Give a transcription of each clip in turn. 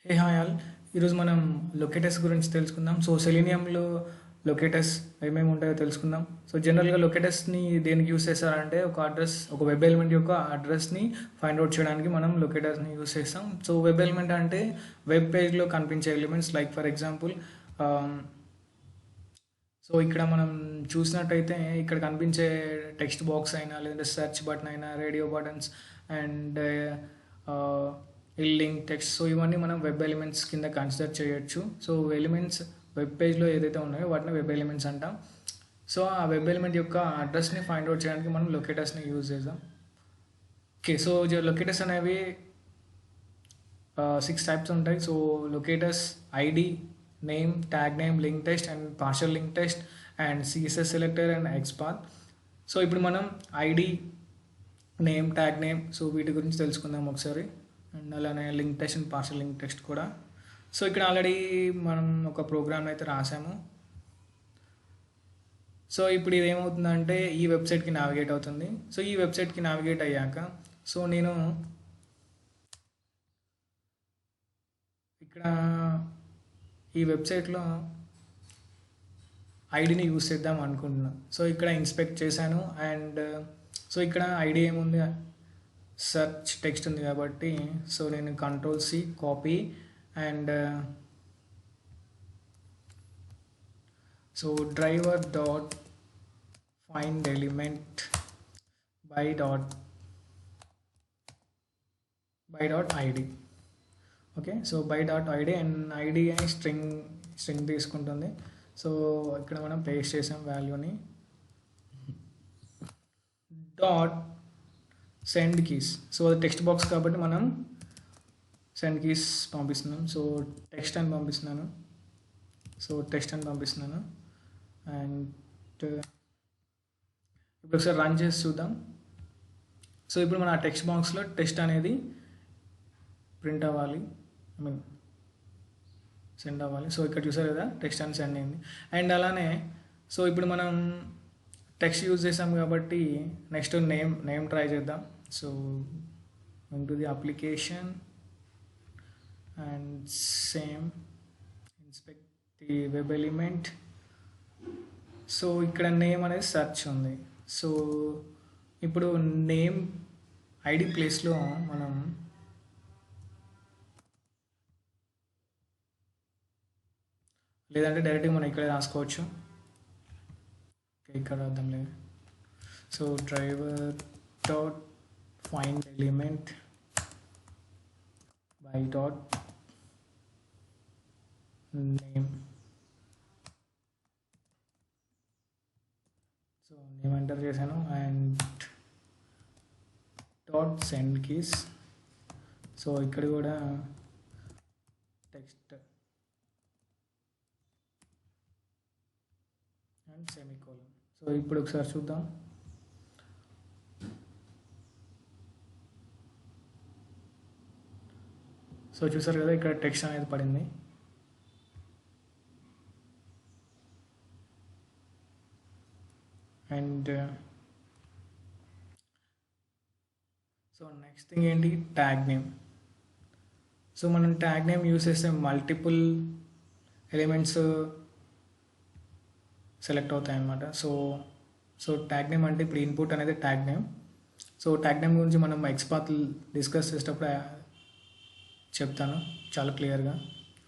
Hey hi all. ఈరోజు మనం లొకేటస్ గురించి తెలుసుకుందాం. సో సెలీనియంలో లొకేటస్ ఏమేమి ఉంటాయో తెలుసుకుందాం. సో జనరల్గా లొకేటస్ని దేనికి యూస్ చేస్తారంటే ఒక వెబ్ ఎలిమెంట్ యొక్క అడ్రస్ని ఫైండ్ అవుట్ చేయడానికి మనం లొకేటస్ని యూస్ చేస్తాం. సో వెబ్ ఎలిమెంట్ అంటే వెబ్ పేజ్లో కనిపించే elements. Like for example, so ఇక్కడ మనం చూసినట్టయితే ఇక్కడ కనిపించే టెక్స్ట్ బాక్స్ అయినా లేదంటే సెర్చ్ బటన్ అయినా radio buttons and link text, so ఇవన్నీ మనం వెబ్ ఎలిమెంట్స్ కింద కన్సిడర్ చేయొచ్చు. సో ఎలిమెంట్స్ వెబ్ పేజ్లో ఏదైతే ఉన్నాయో వాటిని వెబ్ ఎలిమెంట్స్ అంటాం. సో ఆ వెబ్ ఎలిమెంట్ యొక్క అడ్రస్ని ఫైండ్ అవుట్ చేయడానికి మనం లొకేటర్స్ని యూజ్ చేద్దాం. ఓకే, సో లొకేటర్స్ అనేవి 6 టైప్స్ ఉంటాయి. So locators ID, name, tag name, link test and partial link test and CSS selector and XPath. So ఇప్పుడు మనం ID, name, tag name, so వీటి గురించి తెలుసుకుందాం ఒకసారి. అండ్ అలానే link test and partial link test కూడా. So ఇక్కడ already మనం ఒక ప్రోగ్రామ్ అయితే రాసాము. సో ఇప్పుడు ఇది ఏమవుతుందంటే ఈ వెబ్సైట్కి నావిగేట్ అవుతుంది. సో ఈ వెబ్సైట్కి నావిగేట్ అయ్యాక సో నేను ఇక్కడ ఈ వెబ్సైట్లో ఐడిని యూస్ చేద్దాం అనుకుంటున్నాను. సో ఇక్కడ ఇన్స్పెక్ట్ చేశాను అండ్ సో ఇక్కడ ఐడి ఏముంది, సెర్చ్ టెక్స్ట్ ఉంది కాబట్టి సో నేను Ctrl+C copy and so driver dot find element by dot ID. Okay, so by dot ID and ID అని స్ట్రింగ్ తీసుకుంటుంది. సో ఇక్కడ మనం పేస్ట్ చేసాం వాల్యూని. డాట్ సెండ్ కీస్, సో అది టెక్స్ట్ బాక్స్ కాబట్టి మనం సెండ్ కీస్ పంపిస్తున్నాం. సో టెక్స్ట్ అని పంపిస్తున్నాను. అండ్ ఇప్పుడు ఒకసారి రన్ చేసి చూద్దాం. సో ఇప్పుడు మన టెక్స్ట్ బాక్స్లో టెస్ట్ అనేది ప్రింట్ అవ్వాలి, సెండ్ అవ్వాలి. సో ఇక్కడ చూసారు కదా, టెక్స్ట్ అని సెండ్ అయింది. అండ్ అలానే సో ఇప్పుడు మనం టెక్స్ట్ యూజ్ చేసాం కాబట్టి నెక్స్ట్ నేమ్ ట్రై చేద్దాం. So into the application and same inspect the web element. So ఇక్కడ నేమ్ అనేది సెర్చ్ ఉంది. సో ఇప్పుడు నేమ్ ఐడి ప్లేస్లో మనం లేదంటే డైరెక్ట్గా మనం ఇక్కడే రాసుకోవచ్చు. ఇక్కడ రాద్దాం లేదు. So driver dot find element by dot name. So name enter చేశాను and dot send keys. So ఇక్కడ కూడా టెక్స్ట్ అండ్ సెమీకోలన్. సో ఇప్పుడు ఒకసారి చూద్దాం. సో చూసారు కదా, ఇక్కడ టెక్స్ట్ అనేది పడింది. అండ్ సో నెక్స్ట్ థింగ్ ఏంటి, ట్యాగ్ నేమ్. సో మనం ట్యాగ్ నేమ్ యూస్ చేస్తే మల్టిపుల్ ఎలిమెంట్స్ సెలెక్ట్ అవుతాయి అన్నమాట. సో ట్యాగ్ నేమ్ అంటే ఇప్పుడు ఇన్పుట్ అనేది tag name. So tag name గురించి మనం ఎక్స్పాత్ డిస్కస్ చేసేటప్పుడు చెప్తాను చాలా క్లియర్గా.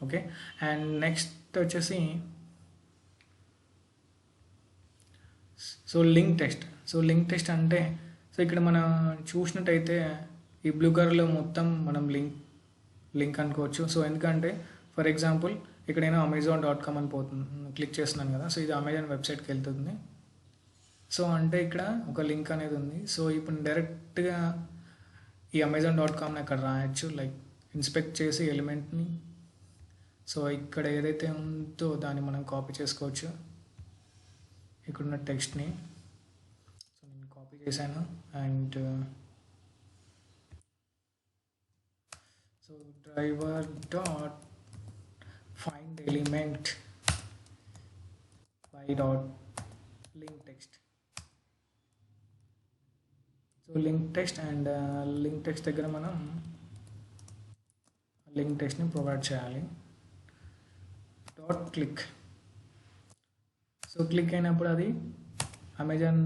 ఓకే, అండ్ నెక్స్ట్ వచ్చేసి సో లింక్ టెస్ట్ అంటే సో ఇక్కడ మనం చూసినట్టయితే ఈ బ్లూ కలర్లో మొత్తం మనం లింక్ అనుకోవచ్చు. సో ఎందుకంటే ఫర్ ఎగ్జాంపుల్ ఇక్కడ నేను amazon.com అని క్లిక్ చేస్తున్నాను కదా, సో ఇది అమెజాన్ వెబ్సైట్కి వెళ్తుంది. సో అంటే ఇక్కడ ఒక లింక్ అనేది ఉంది. సో ఇప్పుడు డైరెక్ట్గా ఈ amazon.comని అక్కడ రాయొచ్చు, లైక్ ఇన్స్పెక్ట్ చేసి ఎలిమెంట్ని. సో ఇక్కడ ఏదైతే ఉందో దాన్ని మనం కాపీ చేసుకోవచ్చు, ఇక్కడున్న టెక్స్ట్ని. సో నేను కాపీ చేశాను and so driver dot find element by dot link text. So link text and link text దగ్గర మనం లింక్ టెక్స్ట్ని ప్రొవైడ్ చేయాలి. Dot click. సో క్లిక్ అయినప్పుడు అది అమెజాన్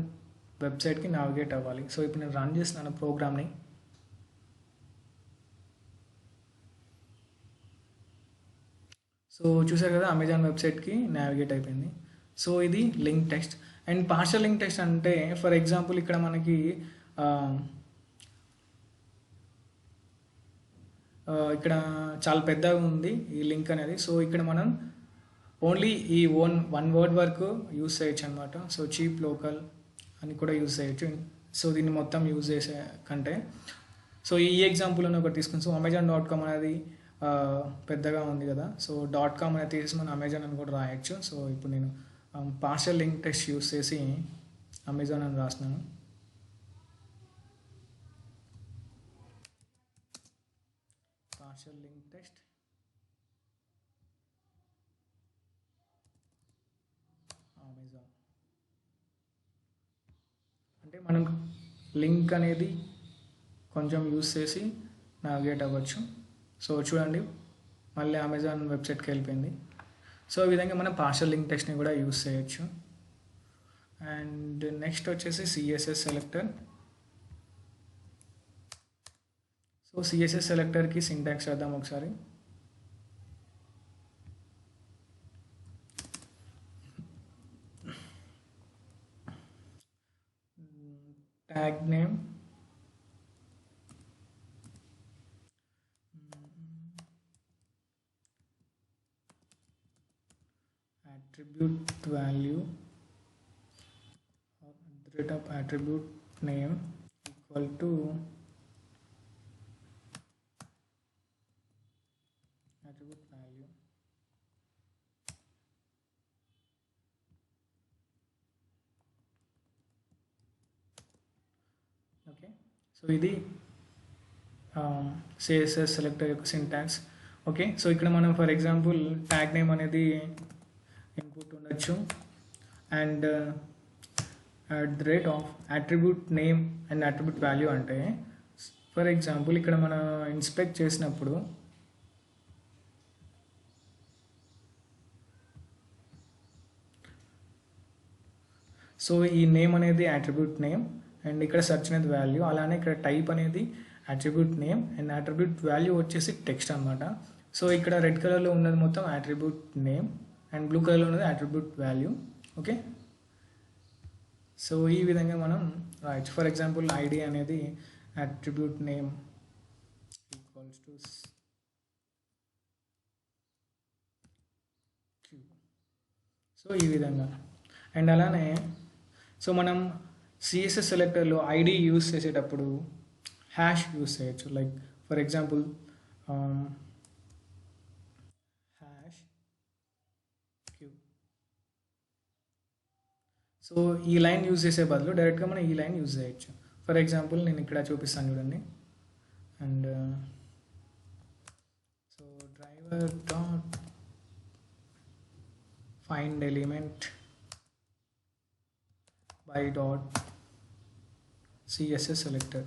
వెబ్సైట్కి నావిగేట్ అవ్వాలి. సో ఇప్పుడు నేను రన్ చేస్తున్నాను ప్రోగ్రామ్ని. సో చూసారు కదా, అమెజాన్ వెబ్సైట్కి నావిగేట్ అయిపోయింది. సో ఇది link text. And partial link text అంటే ఫర్ ఎగ్జాంపుల్ ఇక్కడ మనకి ఇక్కడ చాలా పెద్దగా ఉంది ఈ లింక్ అనేది. సో ఇక్కడ మనం ఓన్లీ ఈ వన్ వర్డ్ వరకు యూస్ చేయొచ్చు అనమాట. సో చీప్ లోకల్ అని కూడా యూస్ చేయొచ్చు. సో దీన్ని మొత్తం యూజ్ చేసే కంటే, సో ఈ ఎగ్జాంపుల్ అని ఒకటి తీసుకుని, సో Amazon.com అనేది పెద్దగా ఉంది కదా, సో .com అనేది తీసి మనం అమెజాన్ అని కూడా రాయొచ్చు. సో ఇప్పుడు నేను పార్షల్ లింక్ టెక్స్ట్ యూస్ చేసి అమెజాన్ అని రాస్తున్నాను. పార్షల్ లింక్ టెక్స్ట్ అమెజాన్ అంటే మనం లింక్ అనేది కొంచెం యూస్ చేసి నావిగేట్ అవ్వచ్చు. సో చూడండి, మళ్ళీ అమెజాన్ వెబ్సైట్కి వెళ్ళిపోయింది. సో ఈ విధంగా మనం పార్షల్ లింక్ టెక్స్ట్ని కూడా యూస్ చేయొచ్చు. అండ్ నెక్స్ట్ వచ్చేసి CSS సెలెక్టర్. సో CSS సెలెక్టర్కి సింటాక్స్ చేద్దాం ఒకసారి. Tag name, attribute value or rate of attribute name equal to attribute value. Okay, so ఇది CSS సెలెక్టర్ యొక్క సింటాక్స్. ఓకే, సో ఇక్కడ మనం ఫర్ ఎగ్జాంపుల్ ట్యాగ్ నేమ్ అనేది input ఉండొచ్చు. And at the rate of attribute name and attribute value అంటే for example ఇక్కడ మనం inspect చేసినప్పుడు సో ఈ నేమ్ అనేది అట్రిబ్యూట్ నేమ్ అండ్ ఇక్కడ సెర్చ్ అనేది వాల్యూ, అలానే ఇక్కడ టైప్ అనేది attribute name and attribute value వచ్చేసి టెక్స్ట్ అనమాట. సో ఇక్కడ రెడ్ కలర్లో ఉన్నది మొత్తం అట్రిబ్యూట్ నేమ్ అండ్ బ్లూ కలర్లో ఉన్నది అట్రిబ్యూట్ వాల్యూ. ఓకే, సో ఈ విధంగా మనం రాయొచ్చు. ఫర్ ఎగ్జాంపుల్ ఐడి అనేది attribute name equals to Q. So ఈ విధంగా. అండ్ అలానే సో మనం CSS సెలెక్టర్లో ఐడి యూస్ చేసేటప్పుడు హ్యాష్ యూస్ చేయొచ్చు. Like for example hash Q. So ఈ లైన్ యూజ్ చేసే బదులు డైరెక్ట్గా మనం ఈ లైన్ యూజ్ చేయొచ్చు. ఫర్ ఎగ్జాంపుల్ నేను ఇక్కడ చూపిస్తాను చూడండి. And so driver dot find element by dot CSS selector.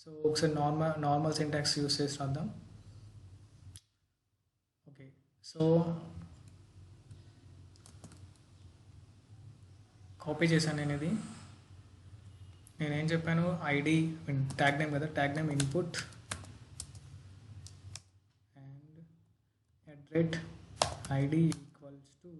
So ఒకసారి నార్మల్ సింటాక్స్ యూస్ చేసి రాద్దాం. ఓకే, సో కాపీ చేశాను నేను ఇది. నేనేం చెప్పాను, ఐడి ట్యాగ్ నేమ్ కదా, tag name input and at rate ID equals to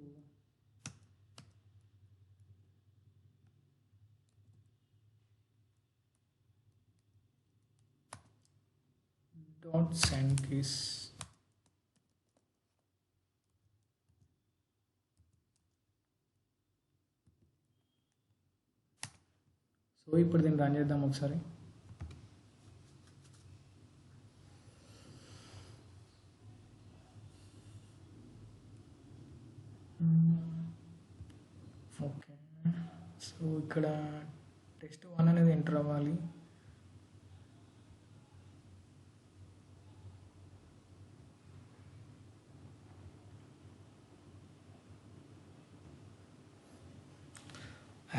dot send keys. So ఇప్పుడు దీన్ని రన్ చేద్దాం ఒకసారి. ఓకే, సో ఇక్కడ టెస్ట్ 1 అనేది ఎంటర్ అవ్వాలి.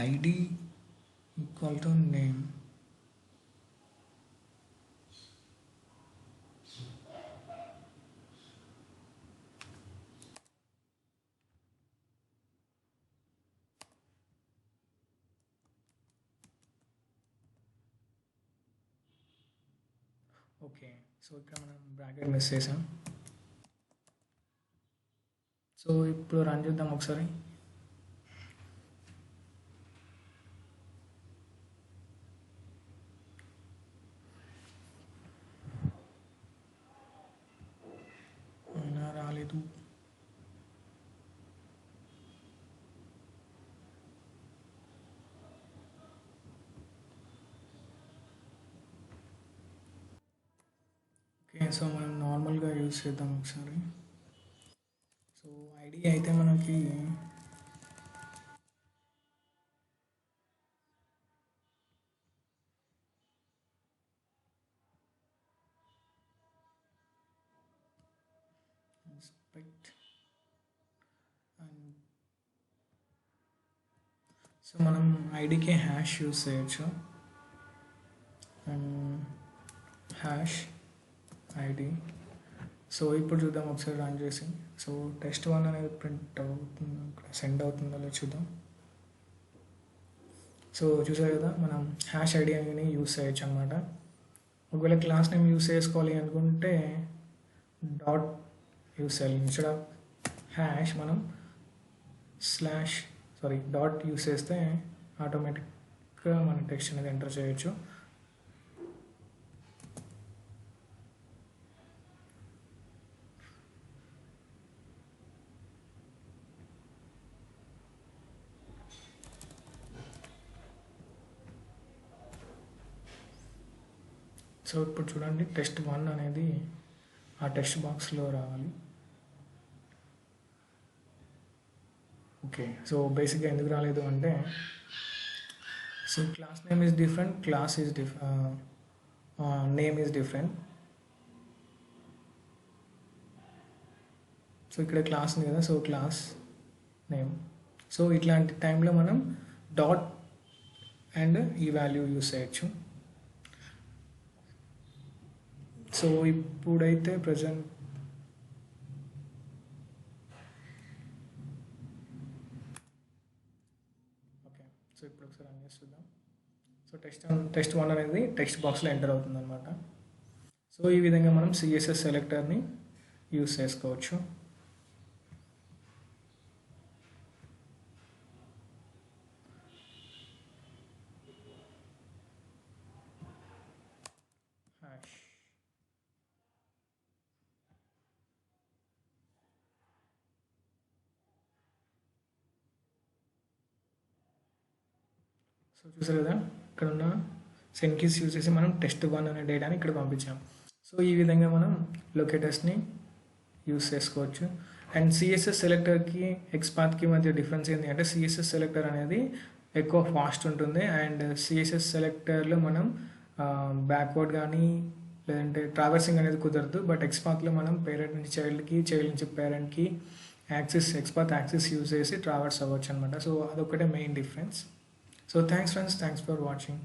ID equal to name. Okay. So ఇక్కడ మనం బ్రాకెట్ మిస్ చేసాం. సో ఇప్పుడు రన్ చేద్దాం ఒకసారి. అయినా రాలేదు. ఓకే. సో మనం నార్మల్గా యూజ్ చేద్దాం ఒకసారి. సో ఐడి అయితే మనకి ఇన్స్పెక్ట్ అండ్ సో మనం ఐడికి హ్యాష్ యూజ్ చేయొచ్చు. And hash ID. సో ఇప్పుడు చూద్దాం ఒకసారి రన్ చేసి. సో test1 అనేది ప్రింట్ అవుతుంది, సెండ్ అవుతుందో లేదో చూద్దాం. సో చూసారు కదా, మనం హ్యాష్ ఐడి అని యూస్ చేయొచ్చు అనమాట. ఒకవేళ క్లాస్ నేమ్ యూస్ చేసుకోవాలి అనుకుంటే డాట్ యూస్ చేయాలి. ఇన్స్టెడ్ ఆఫ్ హ్యాష్ మనం డాట్ యూస్ చేస్తే ఆటోమేటిక్గా మన టెక్స్ట్ అనేది ఎంటర్ చేయొచ్చు. సో ఇప్పుడు చూడండి, test1 అనేది ఆ టెక్స్ట్ బాక్స్లో రావాలి. ఓకే. సో బేసిక్గా ఎందుకు రాలేదు అంటే, so class name is different, class is name is different. So ఇక్కడ క్లాస్ ఉంది కదా, సో క్లాస్ నేమ్. సో ఇట్లాంటి టైంలో మనం డాట్ అండ్ ఈ వాల్యూ యూస్ చేయొచ్చు. సో ఇప్పుడైతే ప్రజెంట్ ఓకే. సో ఇప్పుడు ఒకసారి రన్ చేసి చూద్దాం. సో test1 అనేది టెక్స్ట్ బాక్స్లో ఎంటర్ అవుతుంది అనమాట. సో ఈ విధంగా మనం CSS సెలెక్టర్ని యూస్ చేసుకోవచ్చు. హ్యాష్. సో చూసారు కదా, ఇక్కడ ఉన్న సెండ్ కీస్ యూజ్ చేసి మనం test1 అనే డేటాని ఇక్కడ పంపించాం. సో ఈ విధంగా మనం లొకేటర్స్ని యూజ్ చేసుకోవచ్చు. అండ్ CSS సెలెక్టర్కి XPathకి మధ్య డిఫరెన్స్ ఏంటి అంటే, CSS సెలెక్టర్ అనేది ఎక్కువ ఫాస్ట్ ఉంటుంది. అండ్ CSS సెలెక్టర్లో మనం బ్యాక్వర్డ్ కానీ లేదంటే ట్రావర్సింగ్ అనేది కుదరదు. బట్ XPathలో మనం పేరెంట్ నుంచి చైల్డ్కి, చైల్డ్ నుంచి పేరెంట్కి XPath యాక్సిస్ యూజ్ చేసి ట్రావర్స్ అవ్వచ్చు అనమాట. సో అదొక్కటే main difference. So thanks friends, thanks for watching.